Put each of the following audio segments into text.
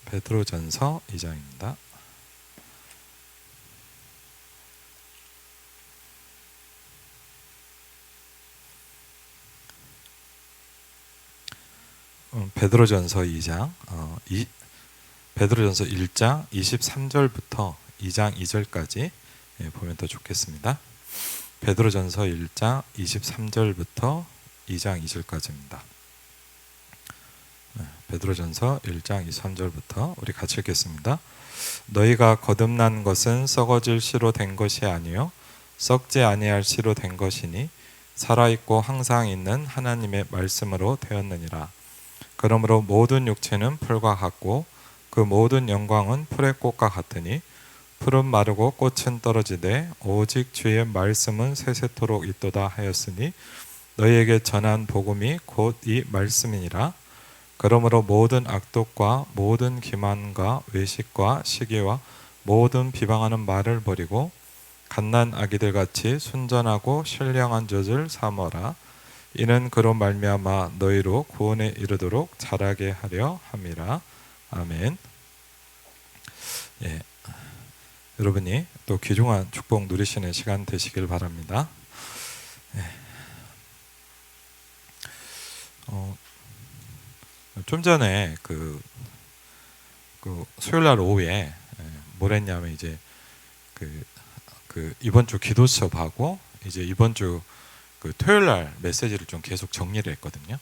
베드로전서 2장입니다. 베드로전서 2장, 베드로전서 1장 23절부터 2장 2절까지 보면 더 좋겠습니다. 베드로전서 1장 23절부터 2장 2절까지입니다. 베드로전서 1장 23절부터 우리 같이 읽겠습니다. 너희가 거듭난 것은 썩어질 씨로 된 것이 아니요 썩지 아니할 씨로 된 것이니 살아있고 항상 있는 하나님의 말씀으로 되었느니라. 그러므로 모든 육체는 풀과 같고 그 모든 영광은 풀의 꽃과 같으니 풀은 마르고 꽃은 떨어지되 오직 주의 말씀은 세세토록 있도다 하였으니 너희에게 전한 복음이 곧 이 말씀이니라. 그러므로 모든 악독과 모든 기만과 외식과 시기와 모든 비방하는 말을 버리고 갓난 아기들 같이 순전하고 신령한 젖을 삼어라. 이는 그로 말미암아 너희로 구원에 이르도록 자라게 하려 함이라. 아멘. 여러분이 또 귀중한 축복 누리시는 시간 되시길 바랍니다. 좀 전에 그 수요일 날 오후에 뭘 했냐면 이제 그 이번 주 기도 수업하고 이제 이번 주 그 토요일 날 메시지를 좀 계속 정리를 했거든요.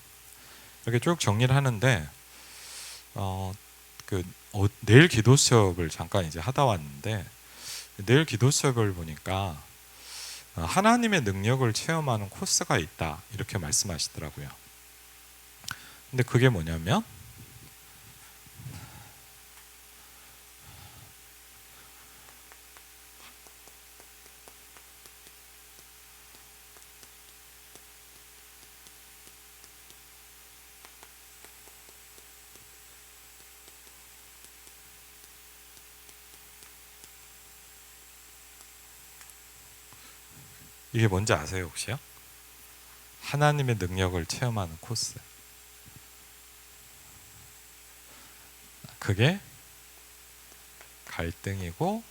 이렇게 쭉 정리를 하는데 내일 기도 수업을 잠깐 이제 하다 왔는데 내일 기도 수업을 보니까 하나님의 능력을 체험하는 코스가 있다 이렇게 말씀하시더라고요. 근데 그게 뭐냐면 이게 뭔지 아세요 혹시요? 하나님의 능력을 체험하는 코스. 그게 갈등이고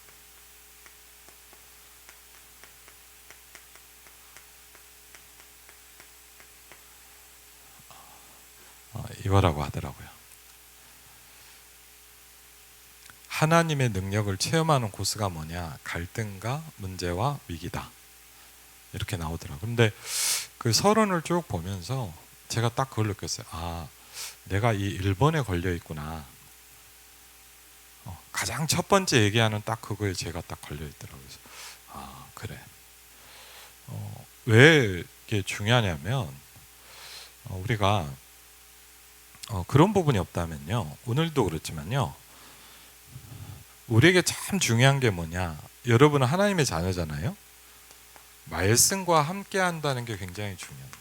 이거라고 하더라고요. 하나님의 능력을 체험하는 코스가 뭐냐? 갈등과 문제와 위기다. 이렇게 나오더라고요. 근데 그 서론을 쭉 보면서 제가 딱 그걸 느꼈어요. 아, 내가 이 1번에 걸려 있구나. 가장 첫 번째 얘기하는 딱 그거에 제가 딱 걸려 있더라고요. 그래서 아, 그래. 왜 이게 중요하냐면 우리가 그런 부분이 없다면요. 오늘도 그렇지만요. 우리에게 참 중요한 게 뭐냐? 여러분은 하나님의 자녀잖아요. 말씀과 함께 한다는 게 굉장히 중요합니다.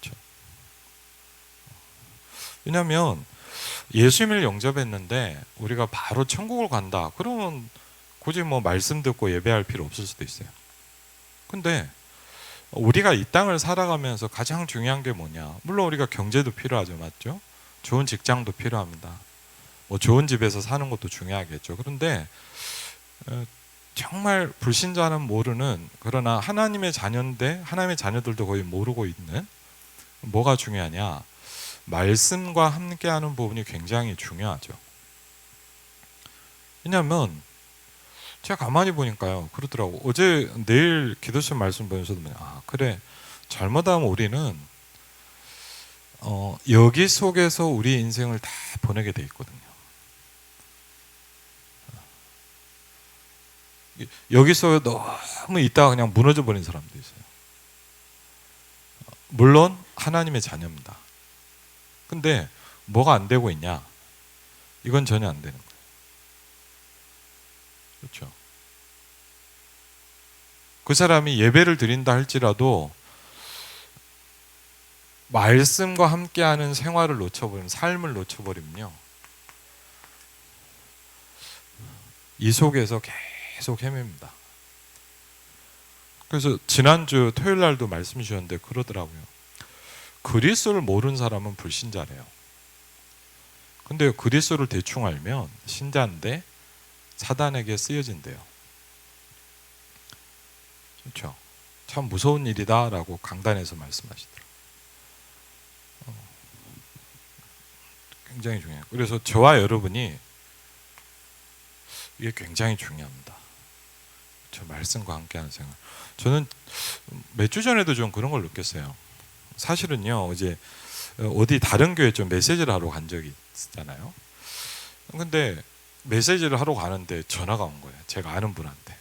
그렇죠? 왜냐하면 예수님을 영접했는데 우리가 바로 천국을 간다. 그러면 굳이 뭐 말씀 듣고 예배할 필요 없을 수도 있어요. 근데 우리가 이 땅을 살아가면서 가장 중요한 게 뭐냐? 물론 우리가 경제도 필요하죠, 맞죠? 좋은 직장도 필요합니다. 뭐 좋은 집에서 사는 것도 중요하겠죠. 그런데 정말 불신자는 모르는, 그러나 하나님의 자녀인데 하나님의 자녀들도 거의 모르고 있는, 뭐가 중요하냐? 말씀과 함께하는 부분이 굉장히 중요하죠. 왜냐하면 제가 가만히 보니까요, 그러더라고. 어제 내일 기도실 말씀 보면서도 그래, 잘못하면 우리는 여기 속에서 우리 인생을 다 보내게 돼 있거든요. 여기서 너무 있다가 그냥 무너져 버린 사람도 있어요. 물론 하나님의 자녀입니다. 근데 뭐가 안 되고 있냐? 이건 전혀 안 되는 거예요. 그렇죠? 그 사람이 예배를 드린다 할지라도 말씀과 함께하는 생활을 놓쳐버리면, 삶을 놓쳐버리면요, 이 속에서 계속 헤맵니다. 그래서 지난주 토요일 날도 말씀 주셨는데 그러더라고요. 그리스도를 모르는 사람은 불신자래요. 근데 그리스도를 대충 알면 신자인데 사단에게 쓰여진대요. 그렇죠? 참 무서운 일이다라고 강단에서 말씀하시더라고요. 굉장히 중요해요. 그래서 저와 여러분이 이게 굉장히 중요합니다. 저 말씀과 함께하는 생활. 저는 몇 주 전에도 좀 그런 걸 느꼈어요. 사실은요, 이제 어디 다른 교회 좀 메시지를 하러 간 적이 있잖아요. 근데 메시지를 하러 가는데 전화가 온 거예요. 제가 아는 분한테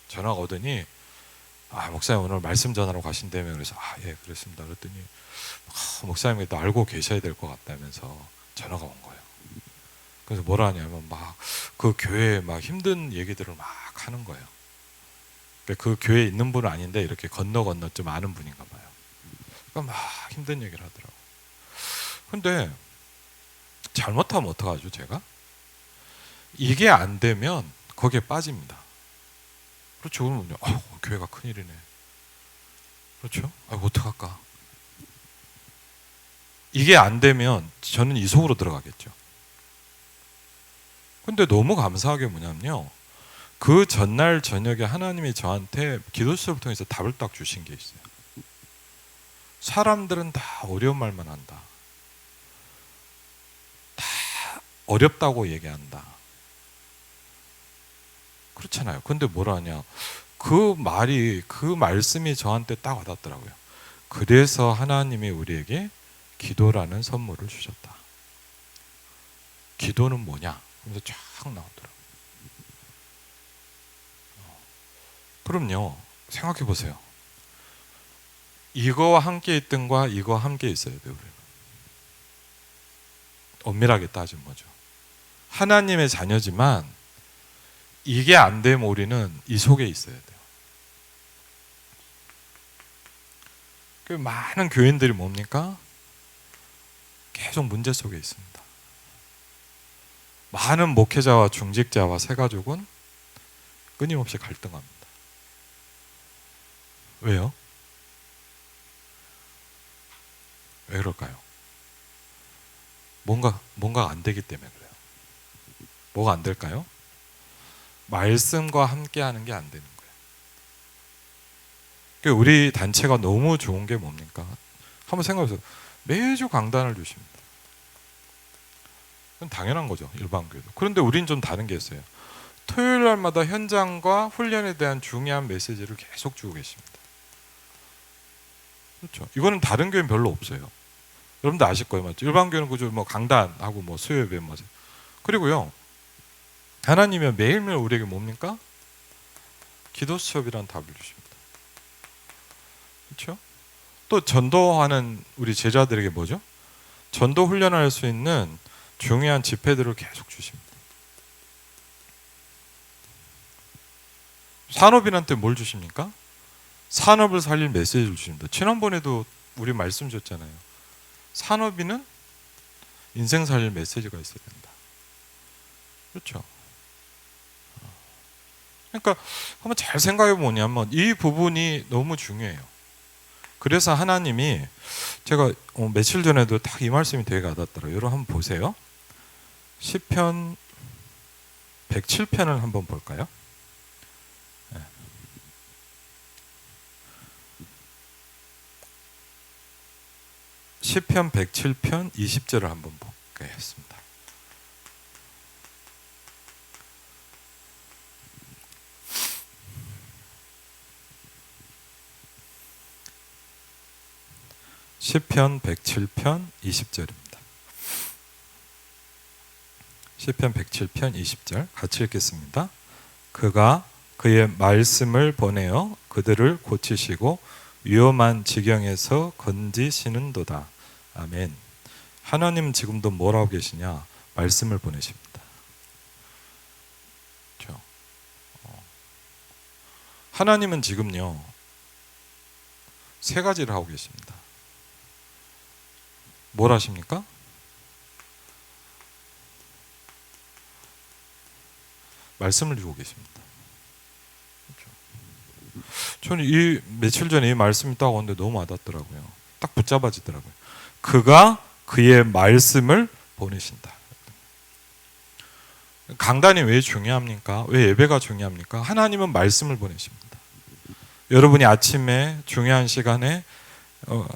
전화가 오더니, 목사님 오늘 말씀 전하러 가신다며. 그래서 예, 그렇습니다. 그랬더니 목사님이 또 알고 계셔야 될 것 같다면서 전화가 온 거예요. 그래서 뭐라 하냐면 막 그 교회에 막 힘든 얘기들을 막 하는 거예요. 그 교회에 있는 분은 아닌데 이렇게 건너 좀 아는 분인가 봐요. 그러니까 막 힘든 얘기를 하더라고요. 근데 잘못하면 어떡하죠, 제가? 이게 안 되면 거기에 빠집니다. 그렇죠. 그러면 교회가 큰일이네. 그렇죠? 어떡할까? 이게 안 되면 저는 이 속으로 들어가겠죠. 근데 너무 감사하게 뭐냐면요, 그 전날 저녁에 하나님이 저한테 기도 수업을 통해서 답을 딱 주신 게 있어요. 사람들은 다 어려운 말만 한다. 다 어렵다고 얘기한다. 그렇잖아요. 근데 뭐라 하냐, 그 말씀이 저한테 딱 와닿더라고요. 그래서 하나님이 우리에게 기도라는 선물을 주셨다. 기도는 뭐냐? 그래서 쫙 나오더라고요. 그럼요, 생각해 보세요. 이거와 함께 있든가 이거와 함께 있어야 돼요. 우리는. 엄밀하게 따지면 뭐죠? 하나님의 자녀지만 이게 안 되면 우리는 이 속에 있어야 돼요. 그 많은 교인들이 뭡니까? 계속 문제 속에 있습니다. 많은 목회자와 중직자와 새가족은 끊임없이 갈등합니다. 왜요? 왜 그럴까요? 뭔가 안 되기 때문에 그래요. 뭐가 안 될까요? 말씀과 함께 하는 게 안 되는 거예요. 우리 단체가 너무 좋은 게 뭡니까? 한번 생각해보세요. 매주 강단을 주십니다. 그건 당연한 거죠, 일반 교회도. 그런데 우린 좀 다른 게 있어요. 토요일 날마다 현장과 훈련에 대한 중요한 메시지를 계속 주고 계십니다. 그렇죠. 이거는 다른 교회는 별로 없어요. 여러분도 아실 거예요, 맞죠? 일반 교회는 그저 뭐 강단하고 뭐 수요예배 뭐. 그리고요, 하나님이 매일매일 우리에게 뭡니까? 기도 수업이라는 답을 주십니다. 그렇죠? 또 전도하는 우리 제자들에게 뭐죠? 전도 훈련할 수 있는 중요한 집회들을 계속 주십니다. 산업인한테 뭘 주십니까? 산업을 살릴 메시지를 주십니다. 지난번에도 우리 말씀 주셨잖아요. 산업인은 인생 살릴 메시지가 있어야 된다. 그렇죠? 그러니까 한번 잘 생각해 보냐면 이 부분이 너무 중요해요. 그래서 하나님이, 제가 며칠 전에도 딱 이 말씀이 되게 와닿더라고요. 여러분 한번 보세요. 시편 107편을 한번 볼까요? 네. 시편 107편 20절을 한번 보겠습니다. 시편 107편 20절입니다. 시편 107편 20절 같이 읽겠습니다. 그가 그의 말씀을 보내어 그들을 고치시고 위험한 지경에서 건지시는도다. 아멘. 하나님은 지금도 뭐라고 계시냐? 말씀을 보내십니다. 그렇죠? 하나님은 지금요, 세 가지를 하고 계십니다. 뭘 하십니까? 말씀을 주고 계십니다. 그렇죠? 저는 이 며칠 전에 이 말씀이 딱 왔는데 너무 와닿더라고요. 딱 붙잡아지더라고요. 그가 그의 말씀을 보내신다. 강단이 왜 중요합니까? 왜 예배가 중요합니까? 하나님은 말씀을 보내십니다. 여러분이 아침에 중요한 시간에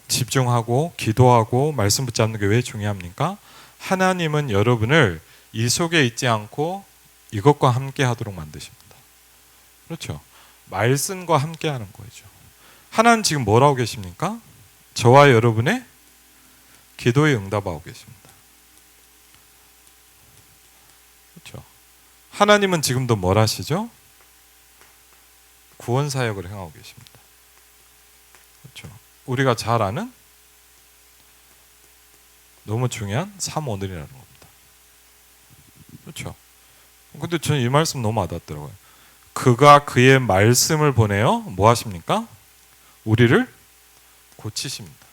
집중하고 기도하고 말씀 붙잡는 게 왜 중요합니까? 하나님은 여러분을 이 속에 있지 않고 이것과 함께 하도록 만드십니다. 그렇죠? 말씀과 함께 하는 거죠. 하나님 지금 뭐라고 계십니까? 저와 여러분의 기도에 응답하고 계십니다. 그렇죠? 하나님은 지금도 뭘 하시죠? 구원 사역을 행하고 계십니다. 그렇죠? 우리가 잘 아는 너무 중요한 3오늘이라는 겁니다. 그렇죠? 근데 저는 이 말씀 너무 와닿더라고요. 그가 그의 말씀을 보내어 뭐 하십니까? 우리를 고치십니다.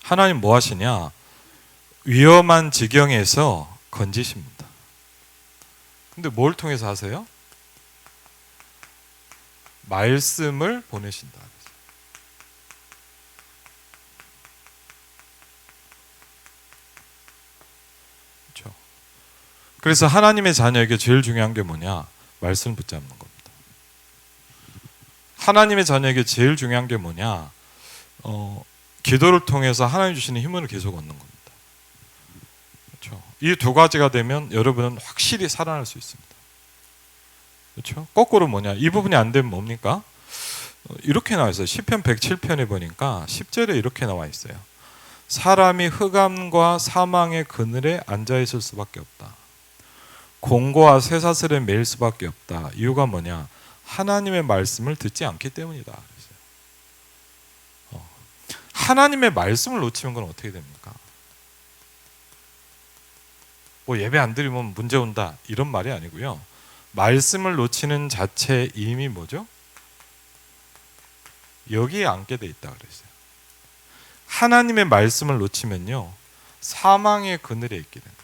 하나님 뭐 하시냐? 위험한 지경에서 건지십니다. 근데 뭘 통해서 하세요? 말씀을 보내신다. 그렇죠? 그래서 하나님의 자녀에게 제일 중요한 게 뭐냐? 말씀 붙잡는 겁니다. 하나님의 자녀에게 제일 중요한 게 뭐냐? 기도를 통해서 하나님 주시는 힘을 계속 얻는 겁니다. 그렇죠? 이 두 가지가 되면 여러분은 확실히 살아날 수 있습니다. 그렇죠? 거꾸로 뭐냐? 이 부분이 안 되면 뭡니까? 이렇게 나와 있어요. 시편 107편에 보니까 10절에 이렇게 나와 있어요. 사람이 흑암과 사망의 그늘에 앉아 있을 수밖에 없다. 공고와 쇠사슬에 매일 수밖에 없다. 이유가 뭐냐? 하나님의 말씀을 듣지 않기 때문이다. 하나님의 말씀을 놓치면 그건 어떻게 됩니까? 뭐 예배 안 드리면 문제 온다 이런 말이 아니고요. 말씀을 놓치는 자체 이미 뭐죠? 여기에 앉게 돼 있다 그랬어요. 하나님의 말씀을 놓치면요, 사망의 그늘에 있게 된다.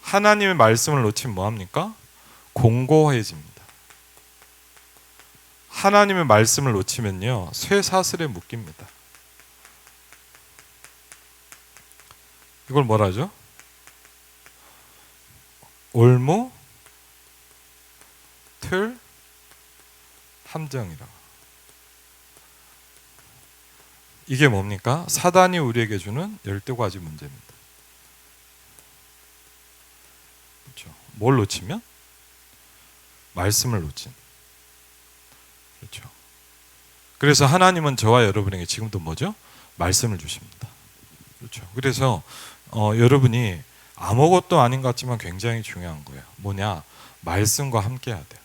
하나님의 말씀을 놓치면 뭐 합니까? 공고해집니다. 하나님의 말씀을 놓치면요, 쇠사슬에 묶입니다. 이걸 뭐라 하죠? 올무, 틀, 함정이라. 이게 뭡니까? 사단이 우리에게 주는 12가지 문제입니다. 그렇죠? 뭘 놓치면? 말씀을 놓친. 그렇죠? 그래서 하나님은 저와 여러분에게 지금도 뭐죠? 말씀을 주십니다. 그렇죠? 그래서 여러분이 아무것도 아닌 것 같지만 굉장히 중요한 거예요. 뭐냐? 말씀과 함께 해야 돼요.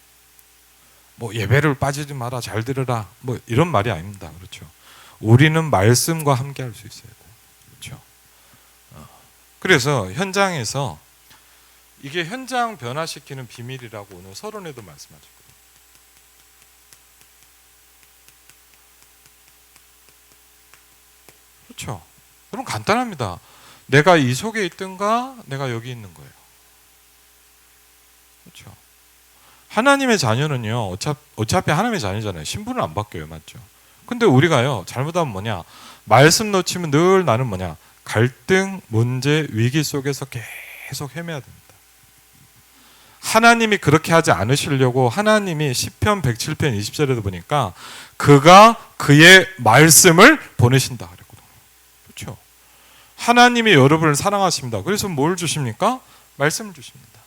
뭐 예배를 빠지지 마라, 잘 들으라, 뭐 이런 말이 아닙니다. 그렇죠? 우리는 말씀과 함께 할 수 있어야 돼요. 그렇죠? 그래서 현장에서 이게 현장 변화시키는 비밀이라고 오늘 서론에도 말씀하셨거든요. 그렇죠? 여러분 간단합니다. 내가 이 속에 있든가 내가 여기 있는 거예요. 그렇죠? 하나님의 자녀는요, 어차피 하나님의 자녀잖아요. 신분은 안 바뀌어요. 맞죠? 근데 우리가요, 잘못하면 뭐냐? 말씀 놓치면 늘 나는 뭐냐? 갈등, 문제, 위기 속에서 계속 헤매야 됩니다. 하나님이 그렇게 하지 않으시려고 하나님이 시편 107편 20절에도 보니까 그가 그의 말씀을 보내신다 그랬거든요. 그렇죠? 하나님이 여러분을 사랑하십니다. 그래서 뭘 주십니까? 말씀을 주십니다.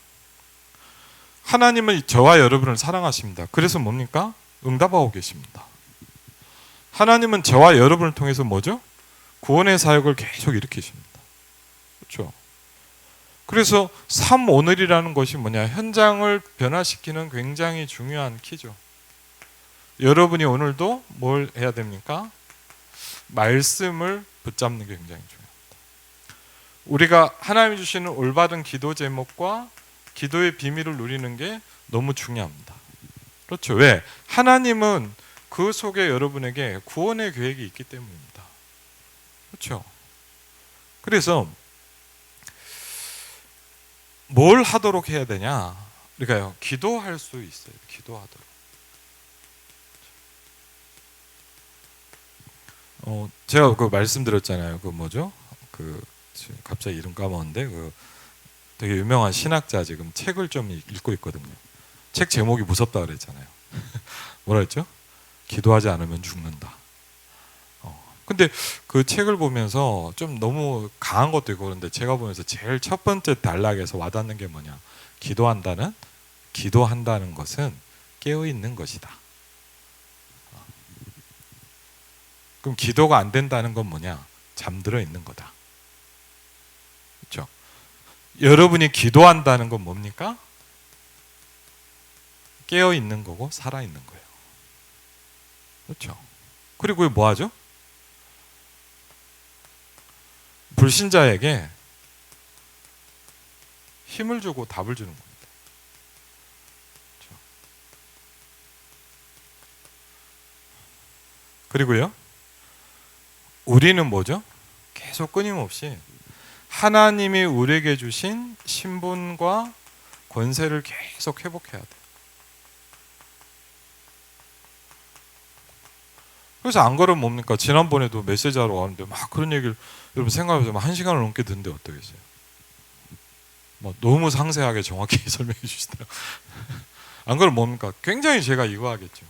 하나님은 저와 여러분을 사랑하십니다. 그래서 뭡니까? 응답하고 계십니다. 하나님은 저와 여러분을 통해서 뭐죠? 구원의 사역을 계속 일으키십니다. 그렇죠? 그래서 3오늘이라는 것이 뭐냐? 현장을 변화시키는 굉장히 중요한 키죠. 여러분이 오늘도 뭘 해야 됩니까? 말씀을 붙잡는 게 굉장히 중요합니다. 우리가 하나님이 주시는 올바른 기도 제목과 기도의 비밀을 누리는 게 너무 중요합니다. 그렇죠? 왜? 하나님은 그 속에 여러분에게 구원의 계획이 있기 때문입니다. 그렇죠? 그래서 뭘 하도록 해야 되냐? 그러니까요, 기도할 수 있어요. 기도하도록. 제가 그 말씀드렸잖아요. 그 뭐죠? 그 갑자기 이름 까먹었는데 그 되게 유명한 신학자 지금 책을 좀 읽고 있거든요. 책 제목이 무섭다 그랬잖아요. 뭐라 했죠? 기도하지 않으면 죽는다. 근데 그 책을 보면서 좀 너무 강한 것도 있고 그런데 제가 보면서 제일 첫 번째 단락에서 와닿는 게 뭐냐? 기도한다는 것은 깨어 있는 것이다. 그럼 기도가 안 된다는 건 뭐냐? 잠들어 있는 거다. 그렇죠? 여러분이 기도한다는 건 뭡니까? 깨어 있는 거고 살아 있는 거예요. 그렇죠? 그리고 뭐 하죠? 불신자에게 힘을 주고 답을 주는 겁니다. 그렇죠? 그리고요, 우리는 뭐죠? 계속 끊임없이 하나님이 우리에게 주신 신분과 권세를 계속 회복해야 돼. 그래서 안 그러면 뭡니까? 지난번에도 메시지하러 왔는데 막 그런 얘기를 여러분 생각해보세요. 1시간을 넘게 듣는데 어떠겠어요? 뭐 너무 상세하게 정확히 설명해 주시더라고요. 안 그러면 뭡니까? 굉장히 제가 이거 하겠죠.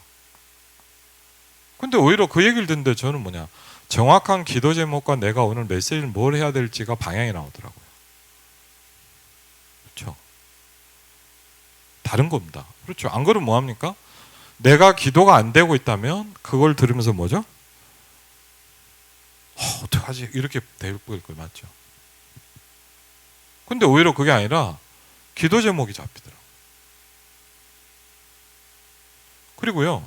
근데 오히려 그 얘기를 듣는데 저는 뭐냐? 정확한 기도 제목과 내가 오늘 메시지를 뭘 해야 될지가 방향이 나오더라고요. 그렇죠? 다른 겁니다. 그렇죠? 안 그러면 뭐합니까? 내가 기도가 안 되고 있다면 그걸 들으면서 뭐죠? 어떡하지? 이렇게 될 걸 맞죠? 근데 오히려 그게 아니라 기도 제목이 잡히더라고요. 그리고요,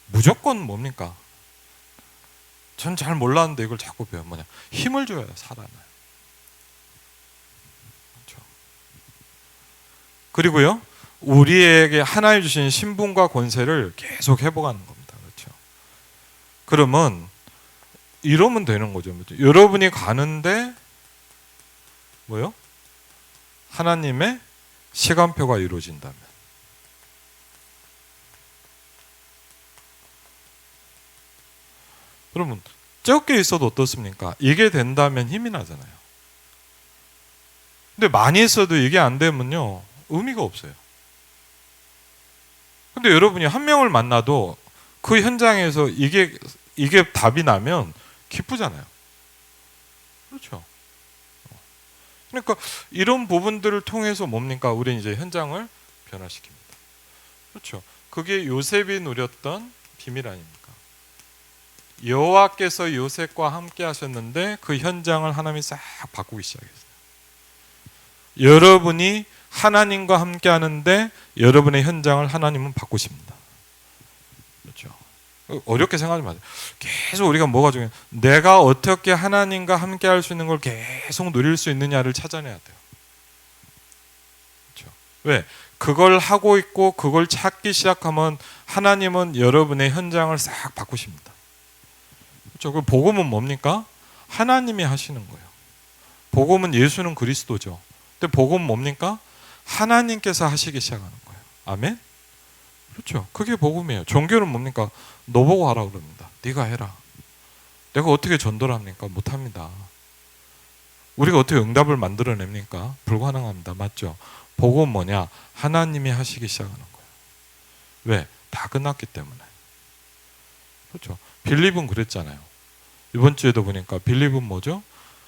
무조건 뭡니까? 전 잘 몰랐는데 이걸 자꾸 배워. 뭐냐? 힘을 줘야 살아나요. 그렇죠? 그리고요, 우리에게 하나님 주신 신분과 권세를 계속 회복하는 겁니다. 그렇죠? 그러면 이러면 되는 거죠. 여러분이 가는데 뭐요? 하나님의 시간표가 이루어진다면. 여러분, 적게 있어도 어떻습니까? 이게 된다면 힘이 나잖아요. 근데 많이 있어도 이게 안 되면요, 의미가 없어요. 근데 여러분이 한 명을 만나도 그 현장에서 이게 답이 나면 기쁘잖아요. 그렇죠? 그러니까 이런 부분들을 통해서 뭡니까? 우리는 이제 현장을 변화시킵니다. 그렇죠? 그게 요셉이 누렸던 비밀 아닙니까? 여호와께서 요셉과 함께 하셨는데 그 현장을 하나님이 싹 바꾸기 시작했어요. 여러분이 하나님과 함께 하는데 여러분의 현장을 하나님은 바꾸십니다. 그렇죠? 어렵게 생각하지 마세요. 계속 우리가 뭐가 중요해? 내가 어떻게 하나님과 함께 할 수 있는 걸 계속 누릴 수 있느냐를 찾아내야 돼요. 그렇죠? 왜? 그걸 하고 있고 그걸 찾기 시작하면 하나님은 여러분의 현장을 싹 바꾸십니다. 그렇죠? 그 복음은 뭡니까? 하나님이 하시는 거예요. 복음은 예수는 그리스도죠. 근데 복음은 뭡니까? 하나님께서 하시기 시작하는 거예요. 아멘? 그렇죠. 그게 복음이에요. 종교는 뭡니까? 너 보고 하라 그럽니다. 네가 해라. 내가 어떻게 전도를 합니까? 못합니다. 우리가 어떻게 응답을 만들어냅니까? 불가능합니다. 맞죠? 복음은 뭐냐? 하나님이 하시기 시작하는 거예요. 왜? 다 끝났기 때문에. 그렇죠. 빌립은 그랬잖아요. 이번 주에도 보니까 빌립은 뭐죠?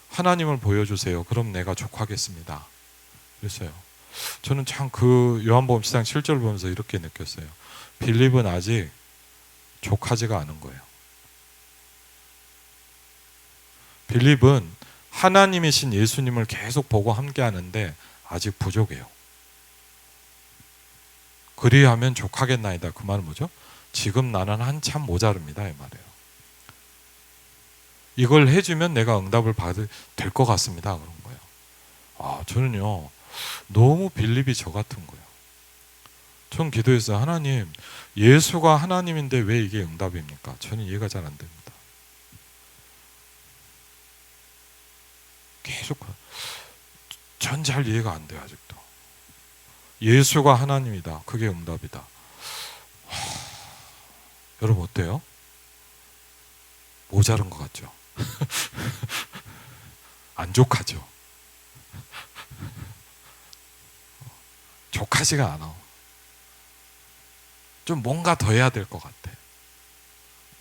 하나님을 보여주세요. 그럼 내가 족하겠습니다. 그랬어요. 저는 참 그 요한복음 10장 7절 보면서 이렇게 느꼈어요. 빌립은 아직 족하지가 않은 거예요. 빌립은 하나님이신 예수님을 계속 보고 함께 하는데 아직 부족해요. 그리하면 족하겠나이다. 그 말은 뭐죠? 지금 나는 한참 모자릅니다. 이 말이에요. 이걸 해주면 내가 응답을 받을 될 것 같습니다. 그런 거예요. 저는요, 너무 빌립이 저 같은 거예요. 전 기도했어요. 하나님, 예수가 하나님인데 왜 이게 응답입니까? 저는 이해가 잘 안 됩니다. 계속 전 잘 이해가 안 돼요. 아직도. 예수가 하나님이다. 그게 응답이다. 여러분 어때요? 모자른 것 같죠? 안 족하죠? 족하지가 않아. 좀 뭔가 더 해야 될 것 같아.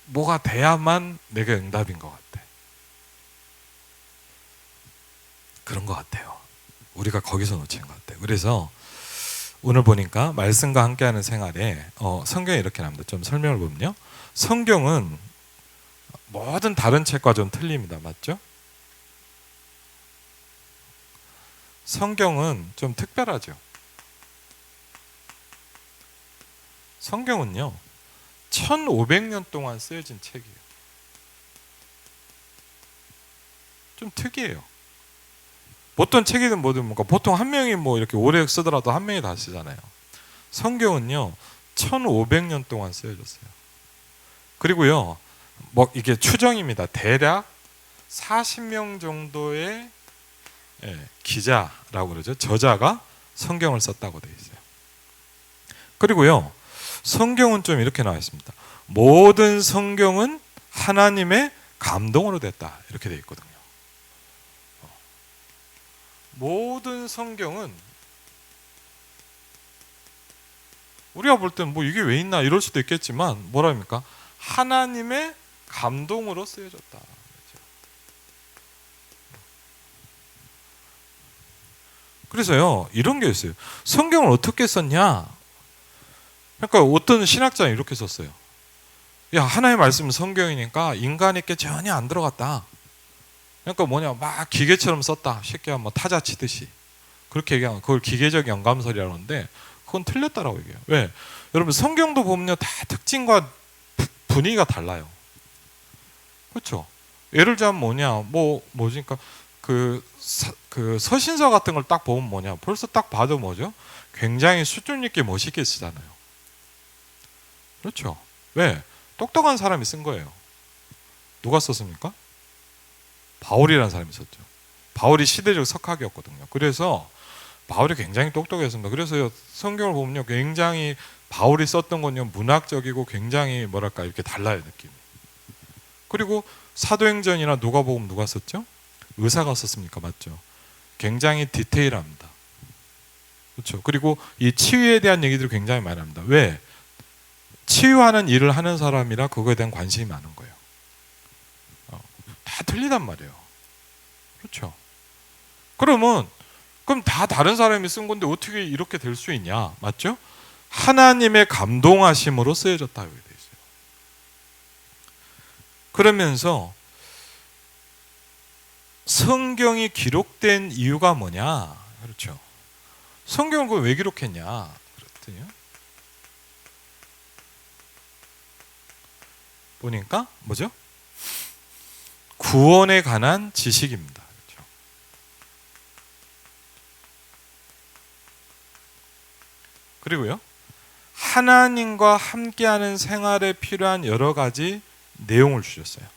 뭐가 돼야만 내가 응답인 것 같아. 그런 것 같아요. 우리가 거기서 놓친 것 같아요. 그래서 오늘 보니까 말씀과 함께하는 생활에 성경에 이렇게 나옵니다. 좀 설명을 보면요. 성경은 모든 다른 책과 좀 틀립니다. 맞죠? 성경은 좀 특별하죠. 성경은요 1500년 동안 쓰여진 책이에요. 좀 특이해요. 보통 책이든 뭐든 뭔가 보통 한 명이 뭐 이렇게 오래 쓰더라도 한 명이 다 쓰잖아요. 성경은요 1500년 동안 쓰여졌어요. 그리고요 뭐 이게 추정입니다. 대략 40명 정도의 기자라고 그러죠. 저자가 성경을 썼다고 되어 있어요. 그리고요 성경은 좀 이렇게 나와 있습니다. 모든 성경은 하나님의 감동으로 됐다 이렇게 되어 있거든요. 모든 성경은 우리가 볼 때는 뭐 이게 왜 있나 이럴 수도 있겠지만 뭐랍니까? 하나님의 감동으로 쓰여졌다. 그래서요 이런 게 있어요. 성경을 어떻게 썼냐? 그러니까 어떤 신학자는 이렇게 썼어요. 야 하나님의 말씀은 성경이니까 인간에게 전혀 안 들어갔다. 그러니까 뭐냐 막 기계처럼 썼다. 쉽게 하면 뭐 타자 치듯이 그렇게 얘기하면 그걸 기계적 영감설이라고 하는데 그건 틀렸다라고 얘기해요. 왜? 여러분 성경도 보면요 다 특징과 분위기가 달라요. 그렇죠? 예를 들자면 뭐냐 뭐지 그러니까 그 서신서 같은 걸 딱 보면 뭐냐 벌써 딱 봐도 뭐죠? 굉장히 수준 있게 멋있게 쓰잖아요. 그렇죠? 왜? 똑똑한 사람이 쓴 거예요. 누가 썼습니까? 바울이라는 사람이 썼죠. 바울이 시대적 석학이었거든요. 그래서 바울이 굉장히 똑똑했습니다. 그래서 성경을 보면요, 굉장히 바울이 썼던 건요 문학적이고 굉장히 뭐랄까 이렇게 달라요 느낌이. 그리고 사도행전이나 누가복음 누가 썼죠? 의사가 썼습니까? 맞죠? 굉장히 디테일합니다. 그렇죠? 그리고 이 치유에 대한 얘기들이 굉장히 많이 합니다. 왜? 치유하는 일을 하는 사람이라 그거에 대한 관심이 많은 거예요. 다 틀리단 말이에요. 그렇죠? 그럼 다 다른 사람이 쓴 건데 어떻게 이렇게 될 수 있냐? 맞죠? 하나님의 감동하심으로 쓰여졌다 이렇게 돼 있어요. 그러면서 성경이 기록된 이유가 뭐냐? 그렇죠? 성경을 그걸 왜 기록했냐? 그랬더니요. 보니까 뭐죠? 구원에 관한 지식입니다. 그렇죠? 그리고요. 하나님과 함께하는 생활에 필요한 여러 가지 내용을 주셨어요.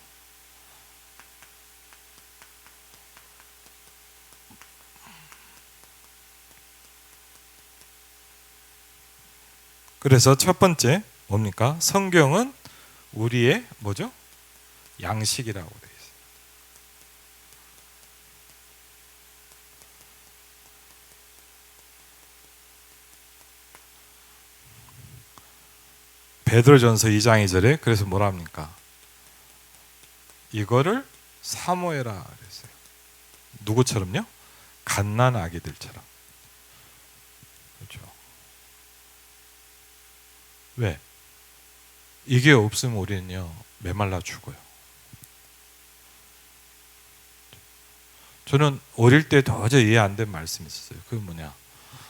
그래서 첫 번째 뭡니까? 성경은 우리의 뭐죠? 양식이라고 되어 있어요. 베드로전서 2장 2절에 그래서 뭐라 합니까? 이거를 사모해라 그랬어요. 누구처럼요? 갓난 아기들처럼. 그렇죠? 왜? 이게 없으면 우리는요 메말라 죽어요. 저는 어릴 때 도저히 이해 안 된 말씀이 있었어요. 그게 뭐냐?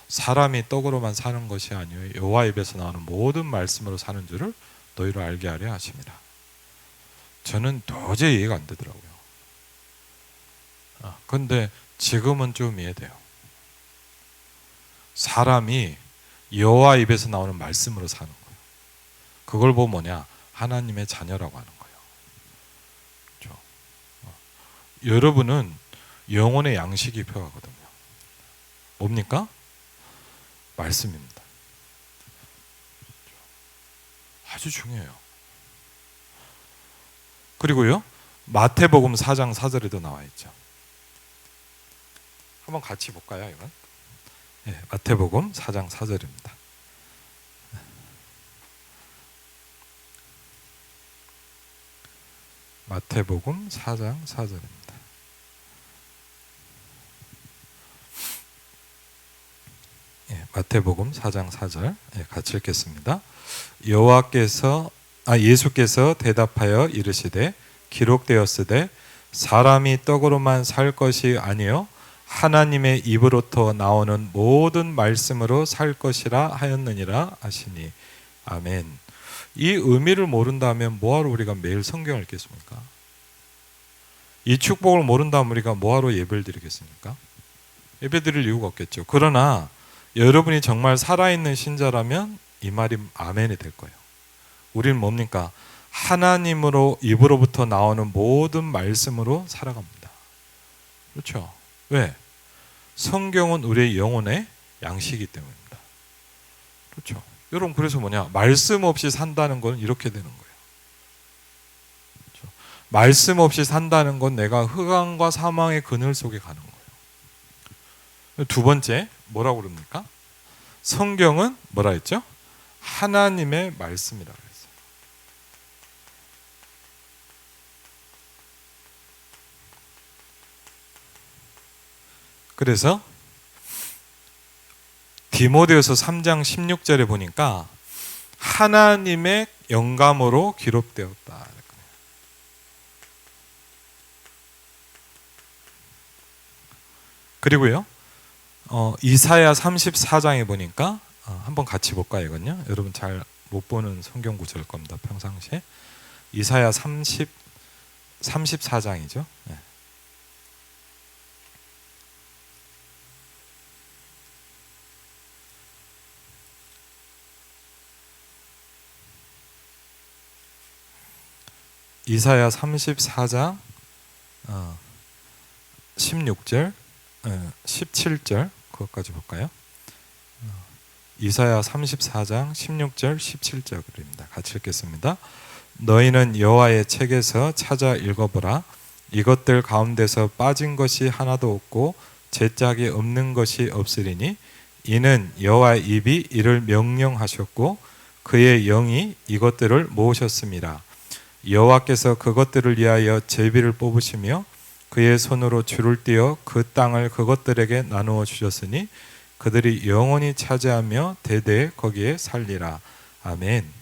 사람이 떡으로만 사는 것이 아니요 여호와 입에서 나오는 모든 말씀으로 사는 줄을 너희로 알게 하려 하심이라. 저는 도저히 이해가 안 되더라고요. 그런데 지금은 좀 이해돼요. 사람이 여호와 입에서 나오는 말씀으로 사는 거예요. 그걸 보면 뭐냐? 하나님의 자녀라고 하는 거예요. 그렇죠? 여러분은 영혼의 양식이 필요하거든요. 뭡니까? 말씀입니다. 아주 중요해요. 그리고요, 마태복음 4장 4절에도 나와 있죠. 한번 같이 볼까요, 이건? 네, 마태복음 4장 4절입니다. 마태복음 4장 4절입니다. 마태복음 4장 4절 같이 읽겠습니다. 예수께서 대답하여 이르시되 기록되었으되 사람이 떡으로만 살 것이 아니요 하나님의 입으로부터 나오는 모든 말씀으로 살 것이라 하였느니라 하시니. 아멘. 이 의미를 모른다면 뭐하러 우리가 매일 성경을 읽겠습니까? 이 축복을 모른다면 우리가 뭐하러 예배를 드리겠습니까? 예배 드릴 이유가 없겠죠. 그러나 여러분이 정말 살아있는 신자라면 이 말이 아멘이 될 거예요. 우리는 뭡니까? 하나님으로 입으로부터 나오는 모든 말씀으로 살아갑니다. 그렇죠? 왜? 성경은 우리의 영혼의 양식이기 때문입니다. 그렇죠? 여러분, 그래서 뭐냐? 말씀 없이 산다는 건 이렇게 되는 거예요. 그렇죠? 말씀 없이 산다는 건 내가 흑암과 사망의 그늘 속에 가는 거예요. 두 번째, 뭐라고 그럽니까? 성경은 뭐라 했죠? 하나님의 말씀이라고 했어요. 그래서 디모데후서 3장 16절에 보니까 하나님의 영감으로 기록되었다. 그리고요, 이사야 34장에 보니까 한번 같이 볼까요? 이건요, 여러분 잘 못 보는 성경 구절일 겁니다. 평상시에 이사야 34장이죠. 네. 이사야 34장 16절 17절 그것까지 볼까요? 이사야 34장 16절 17절입니다. 같이 읽겠습니다. 너희는 여호와의 책에서 찾아 읽어보라. 이것들 가운데서 빠진 것이 하나도 없고 제짝이 없는 것이 없으리니 이는 여호와의 입이 이를 명령하셨고 그의 영이 이것들을 모으셨습니다. 여호와께서 그것들을 위하여 제비를 뽑으시며 그의 손으로 줄을 띄어 그 땅을 그것들에게 나누어 주셨으니 그들이 영원히 차지하며 대대 거기에 살리라. 아멘.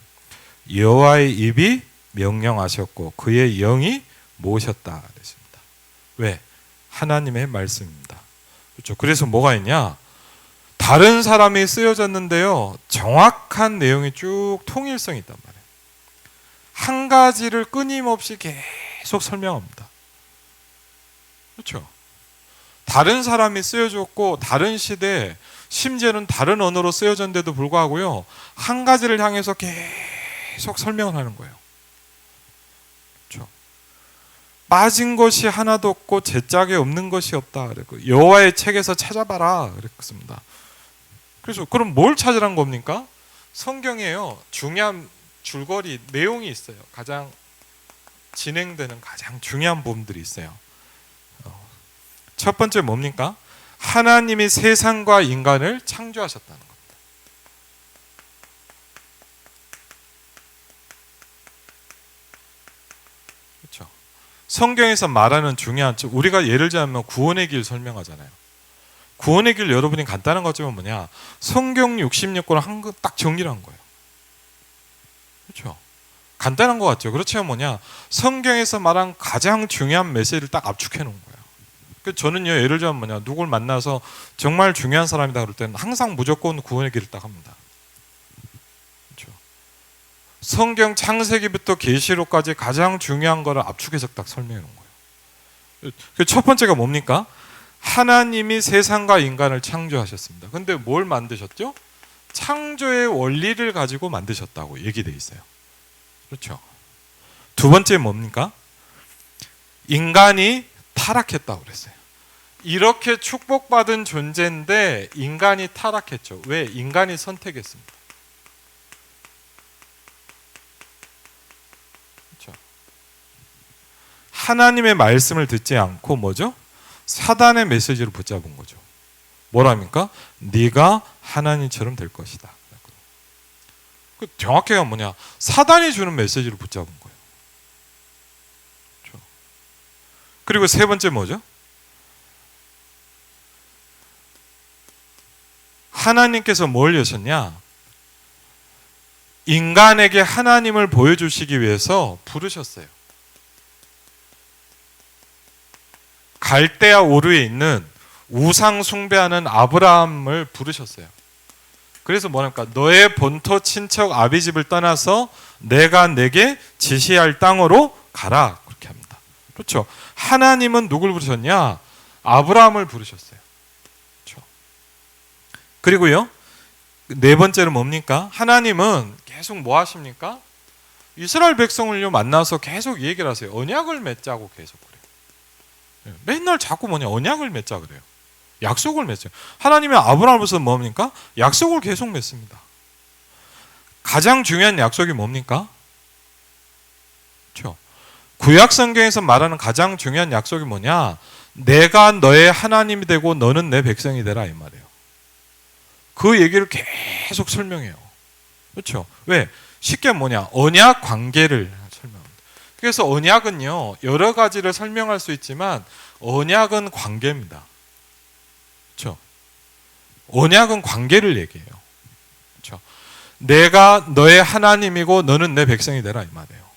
여호와의 입이 명령하셨고 그의 영이 모으셨다 그랬습니다. 왜? 하나님의 말씀입니다. 그렇죠? 그래서 뭐가 있냐? 다른 사람이 쓰여졌는데요, 정확한 내용이 쭉 통일성이 있단 말이에요. 한 가지를 끊임없이 계속 설명합니다. 그렇죠? 다른 사람이 쓰여졌고 다른 시대에 심지어는 다른 언어로 쓰여졌는데도 불구하고요, 한 가지를 향해서 계속 설명을 하는 거예요. 그렇죠? 빠진 것이 하나도 없고 제짝에 없는 것이 없다 그랬고 여호와의 책에서 찾아봐라 그랬습니다. 그래서 그럼 뭘 찾으란 겁니까? 성경에요, 중요한 줄거리 내용이 있어요. 가장 진행되는 가장 중요한 부분들이 있어요. 첫 번째 뭡니까? 하나님이 세상과 인간을 창조하셨다는 겁니다. 그렇죠? 성경에서 말하는 중요한, 우리가 예를 들면 구원의 길 설명하잖아요. 구원의 길 여러분이 간단한 거지만 뭐냐? 성경 66권을 한 거 딱 정리를 한 거예요. 그렇죠? 간단한 것 같죠? 그렇지만 뭐냐? 성경에서 말한 가장 중요한 메시지를 딱 압축해 놓은 거예요. 저는요, 예를 들면 뭐냐, 누굴 만나서 정말 중요한 사람이다 그럴 때는 항상 무조건 구원의 길을 딱 합니다. 그렇죠? 성경 창세기부터 계시록까지 가장 중요한 거를 압축해서 딱 설명해 놓은 거예요. 첫 번째가 뭡니까? 하나님이 세상과 인간을 창조하셨습니다. 근데 뭘 만드셨죠? 창조의 원리를 가지고 만드셨다고 얘기되어 있어요. 그렇죠? 두 번째 뭡니까? 인간이 타락했다고 그랬어요. 이렇게 축복받은 존재인데 인간이 타락했죠. 왜? 인간이 선택했습니다. 그렇죠? 하나님의 말씀을 듣지 않고 뭐죠? 사단의 메시지를 붙잡은 거죠. 뭐랍니까? 네가 하나님처럼 될 것이다. 그 정확히가 뭐냐? 사단이 주는 메시지를 붙잡은 거예요. 그렇죠? 그리고 세 번째 뭐죠? 하나님께서 뭘 여셨냐? 인간에게 하나님을 보여주시기 위해서 부르셨어요. 갈대아 우르에 있는 우상 숭배하는 아브라함을 부르셨어요. 그래서 뭐랄까? 너의 본토 친척 아비집을 떠나서 내가 내게 지시할 땅으로 가라. 그렇게 합니다. 그렇죠? 하나님은 누굴 부르셨냐? 아브라함을 부르셨어요. 그렇죠? 그리고요, 네 번째는 뭡니까? 하나님은 계속 뭐 하십니까? 이스라엘 백성을요 만나서 계속 얘기를 하세요. 언약을 맺자고 계속 그래요. 맨날 자꾸 뭐냐? 언약을 맺자 그래요. 약속을 맺어요. 하나님이 아브라함으로서 뭡니까? 약속을 계속 맺습니다. 가장 중요한 약속이 뭡니까? 그렇죠? 구약 성경에서 말하는 가장 중요한 약속이 뭐냐? 내가 너의 하나님이 되고 너는 내 백성이 되라 이 말이에요. 그 얘기를 계속 설명해요. 그렇죠? 왜? 쉽게 뭐냐? 언약 관계를 설명합니다. 그래서 언약은요 여러 가지를 설명할 수 있지만 언약은 관계입니다. 그렇죠? 언약은 관계를 얘기해요. 그렇죠? 내가 너의 하나님이고 너는 내 백성이 되라 이 말이에요.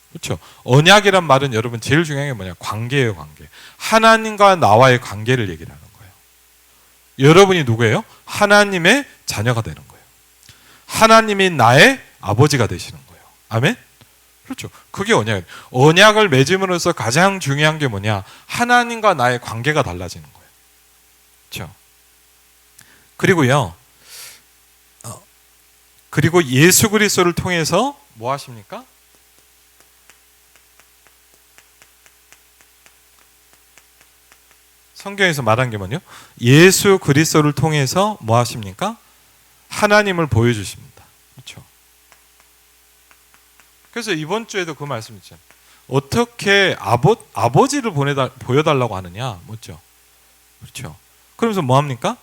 그렇죠? 언약이란 말은 여러분 제일 중요한 게 뭐냐? 관계예요, 관계. 하나님과 나와의 관계를 얘기를 하는 거예요. 여러분이 누구예요? 하나님의 자녀가 되는 거예요. 하나님이 나의 아버지가 되시는 거예요. 아멘? 그렇죠. 그게 언약이에요. 언약을 맺음으로써 가장 중요한 게 뭐냐? 하나님과 나의 관계가 달라지는 거예요. 그렇죠? 그리고요. 그리고 예수 그리스도를 통해서 뭐 하십니까? 성경에서 말한 게 뭐냐? 예수 그리스도를 통해서 뭐 하십니까? 하나님을 보여주십니다. 그렇죠? 그래서 이번 주에도 그 말씀 있잖아요. 어떻게 아버지를 보여달라고 하느냐? 뭐죠? 그렇죠? 그러면서 뭐 합니까?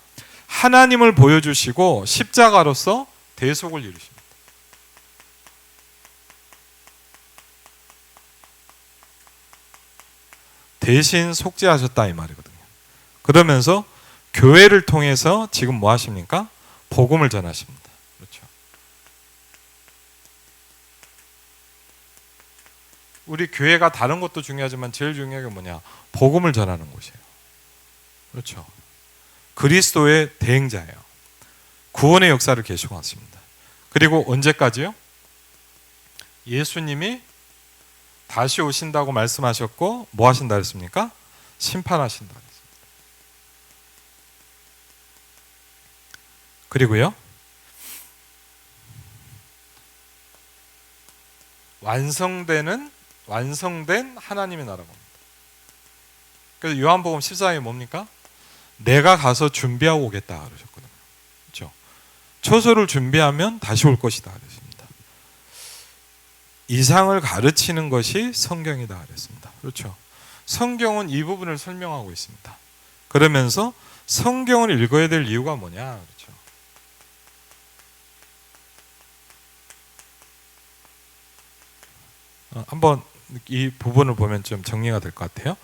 하나님을 보여주시고 십자가로서 대속을 이루십니다. 대신 속죄하셨다 이 말이거든요. 그러면서 교회를 통해서 지금 뭐 하십니까? 복음을 전하십니다. 그렇죠? 우리 교회가 다른 것도 중요하지만 제일 중요한 게 뭐냐? 복음을 전하는 곳이에요. 그렇죠? 그리스도의 대행자예요. 구원의 역사를 계속하십니다. 그리고 언제까지요? 예수님이 다시 오신다고 말씀하셨고 뭐 하신다 그랬습니까? 심판하신다 그랬습니다. 그리고요, 완성된 하나님의 나라가 옵니다. 그래서 요한복음 14장에 뭡니까? 내가 가서 준비하고 오겠다 그러셨거든요. 그렇죠? 초소를 준비하면 다시 올 것이다 그랬습니다. 이상을 가르치는 것이 성경이다 그랬습니다. 그렇죠? 성경은 이 부분을 설명하고 있습니다. 그러면서 성경을 읽어야 될 이유가 뭐냐? 그렇죠? 한번 이 부분을 보면 좀 정리가 될 것 같아요.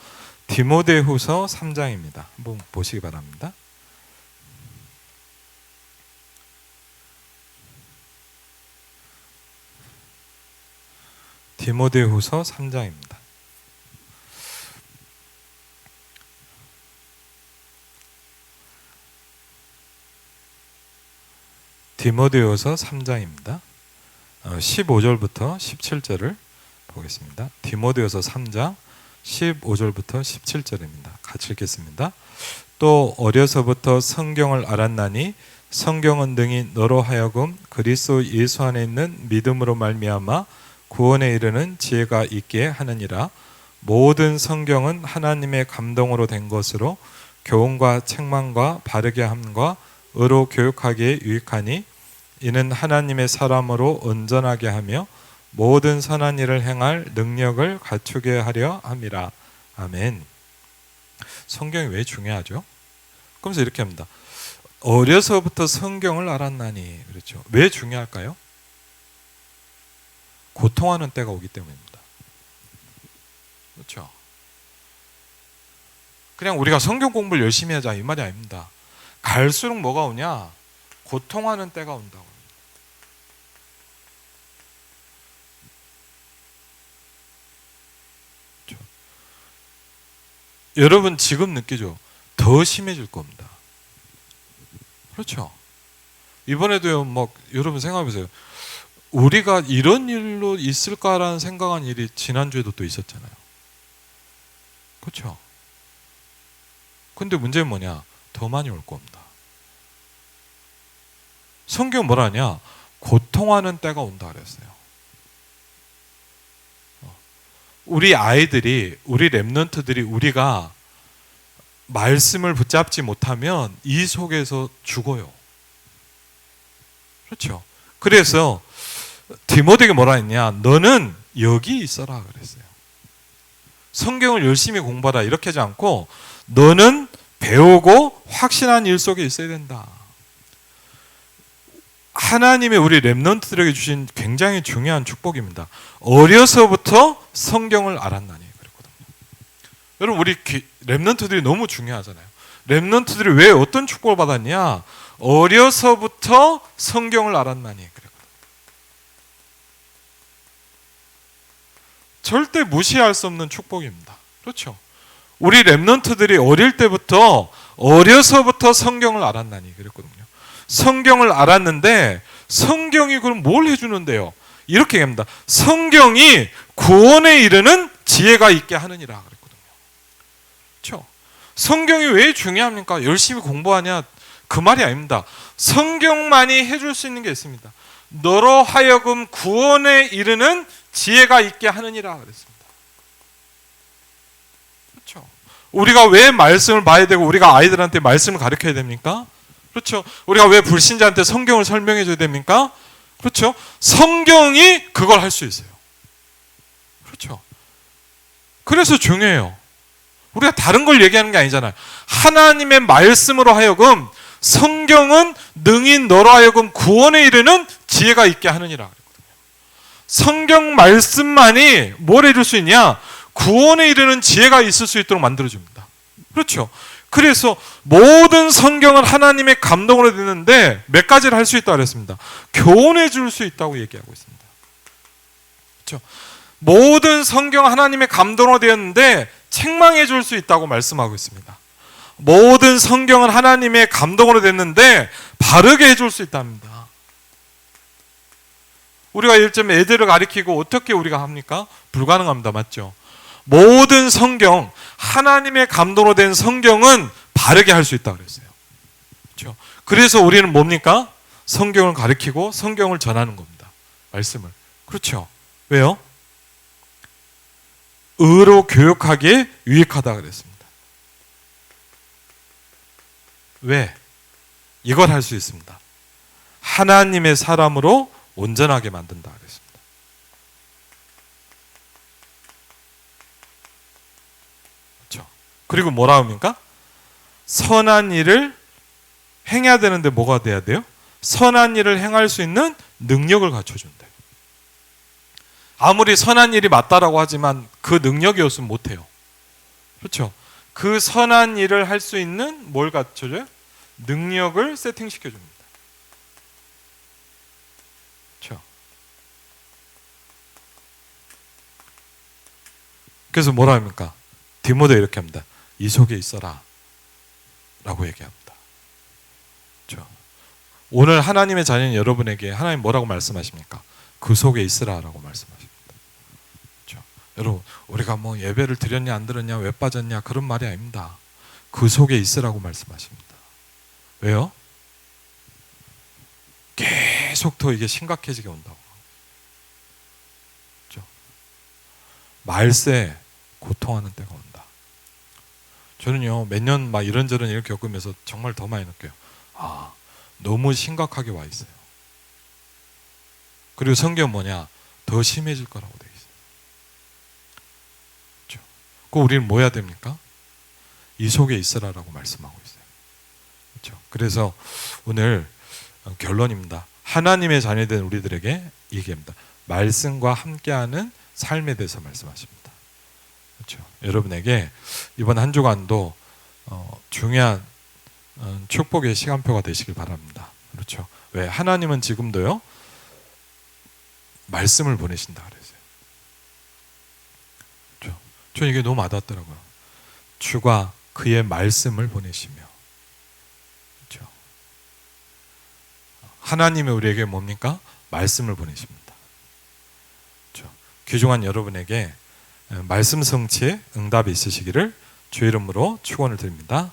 디모데후서 3장입니다. 한번 보시기 바랍니다. 디모데후서 3장입니다. 디모데후서 3장입니다. 15절부터 17절을 보겠습니다. 디모데후서 3장 15절부터 17절입니다. 같이 읽겠습니다. 또 어려서부터 성경을 알았나니 성경은 등이 너로 하여금 그리스도 예수 안에 있는 믿음으로 말미암아 구원에 이르는 지혜가 있게 하느니라. 모든 성경은 하나님의 감동으로 된 것으로 교훈과 책망과 바르게 함과 의로 교육하기에 유익하니 이는 하나님의 사람으로 온전하게 하며 모든 선한 일을 행할 능력을 갖추게 하려 함이라. 아멘. 성경이 왜 중요하죠? 그러면서 이렇게 합니다. 어려서부터 성경을 알았나니. 그렇죠. 왜 중요할까요? 고통하는 때가 오기 때문입니다. 그렇죠. 그냥 우리가 성경 공부를 열심히 하자 이 말이 아닙니다. 갈수록 뭐가 오냐? 고통하는 때가 온다고. 그렇죠. 여러분 지금 느끼죠? 더 심해질 겁니다. 그렇죠. 이번에도요, 여러분 생각해보세요. 우리가 이런 일로 있을까라는 생각한 일이 지난주에도 또 있었잖아요. 그렇죠. 근데 문제는 뭐냐? 더 많이 올 겁니다. 성경 뭐라 하냐? 고통하는 때가 온다 그랬어요. 우리 아이들이, 우리 랩런트들이 우리가 말씀을 붙잡지 못하면 이 속에서 죽어요. 그렇죠. 그래서 디모데에게 뭐라 했냐? 너는 여기 있어라 그랬어요. 성경을 열심히 공부하라 이렇게 하지 않고 너는 배우고 확신한 일 속에 있어야 된다. 하나님이 우리 랩런트들에게 주신 굉장히 중요한 축복입니다. 어려서부터 성경을 알았나니 그랬거든요. 여러분 우리 랩런트들이 너무 중요하잖아요. 랩런트들이 왜 어떤 축복을 받았냐? 어려서부터 성경을 알았나니 그랬거든요. 절대 무시할 수 없는 축복입니다. 그렇죠. 우리 랩런트들이 어려서부터 성경을 알았나니 그랬거든요. 성경을 알았는데 성경이 그럼 뭘 해주는데요? 이렇게 얘기합니다. 성경이 구원에 이르는 지혜가 있게 하느니라 그랬거든요. 그렇죠? 성경이 왜 중요합니까? 열심히 공부하냐? 그 말이 아닙니다. 성경만이 해줄 수 있는 게 있습니다. 너로 하여금 구원에 이르는 지혜가 있게 하느니라 그랬습니다. 그렇죠? 우리가 왜 말씀을 봐야 되고 우리가 아이들한테 말씀을 가르쳐야 됩니까? 그렇죠? 우리가 왜 불신자한테 성경을 설명해 줘야 됩니까? 그렇죠? 성경이 그걸 할 수 있어요. 그렇죠? 그래서 중요해요. 우리가 다른 걸 얘기하는 게 아니잖아요. 하나님의 말씀으로 하여금 성경은 능히 너로 하여금 구원에 이르는 지혜가 있게 하느니라 그랬거든요. 성경 말씀만이 뭘 해줄 수 있냐? 구원에 이르는 지혜가 있을 수 있도록 만들어줍니다. 그렇죠? 그래서 모든 성경은 하나님의 감동으로 되는데 몇 가지를 할 수 있다고 그랬습니다. 교훈해 줄 수 있다고 얘기하고 있습니다. 그렇죠? 모든 성경은 하나님의 감동으로 되었는데 책망해 줄 수 있다고 말씀하고 있습니다. 모든 성경은 하나님의 감동으로 됐는데 바르게 해줄 수 있답니다. 우리가 요즘 애들을 가리키고 어떻게 우리가 합니까? 불가능합니다. 맞죠? 모든 성경, 하나님의 감동으로 된 성경은 바르게 할 수 있다고 그랬어요. 그렇죠? 그래서 우리는 뭡니까? 성경을 가리키고 성경을 전하는 겁니다. 말씀을. 그렇죠? 왜요? 의로 교육하기에 유익하다 그랬습니다. 왜? 이걸 할 수 있습니다. 하나님의 사람으로 온전하게 만든다 그랬습니다. 그렇죠? 그리고 뭐라 합니까? 선한 일을 행해야 되는데 뭐가 돼야 돼요? 선한 일을 행할 수 있는 능력을 갖춰준대요. 아무리 선한 일이 맞다라고 하지만 그 능력이 없으면 못해요. 그렇죠? 그 선한 일을 할 수 있는 뭘 갖춰줘요? 능력을 세팅시켜줍니다. 그렇죠? 그래서 뭐라 합니까? 디모데 이렇게 합니다. 이 속에 있어라 라고 얘기합니다. 그렇죠? 오늘 하나님의 자녀인 여러분에게 하나님 뭐라고 말씀하십니까? 그 속에 있으라 라고 말씀하십니다. 그렇죠? 여러분 우리가 뭐 예배를 드렸냐 안 드렸냐 왜 빠졌냐 그런 말이 아닙니다. 그 속에 있으라고 말씀하십니다. 왜요? 계속 더 이게 심각해지게 온다고. 그렇죠? 말세 고통하는 때가 온다. 저는요 몇 년 막 이런저런 일을 겪으면서 정말 더 많이 느껴요. 아, 너무 심각하게 와 있어요. 그리고 성경은 뭐냐? 더 심해질 거라고 되어 있어요. 그렇죠? 그 우리는 뭐 해야 됩니까? 이 속에 있으라라고 말씀하고 있어요. 그렇죠? 그래서 오늘 결론입니다. 하나님의 자녀된 우리들에게 얘기합니다. 말씀과 함께하는 삶에 대해서 말씀하십니다. 그렇죠? 여러분에게 이번 한 주간도 중요한 축복의 시간표가 되시길 바랍니다. 그렇죠? 왜? 하나님은 지금도요 말씀을 보내신다 그랬어요. 그렇죠? 저 이게 너무 와닿더라고요. 주가 그의 말씀을 보내시며, 그렇죠? 하나님이 우리에게 뭡니까? 말씀을 보내십니다. 그렇죠? 귀중한 여러분에게 말씀 성취에 응답이 있으시기를 주의 이름으로 축원을 드립니다.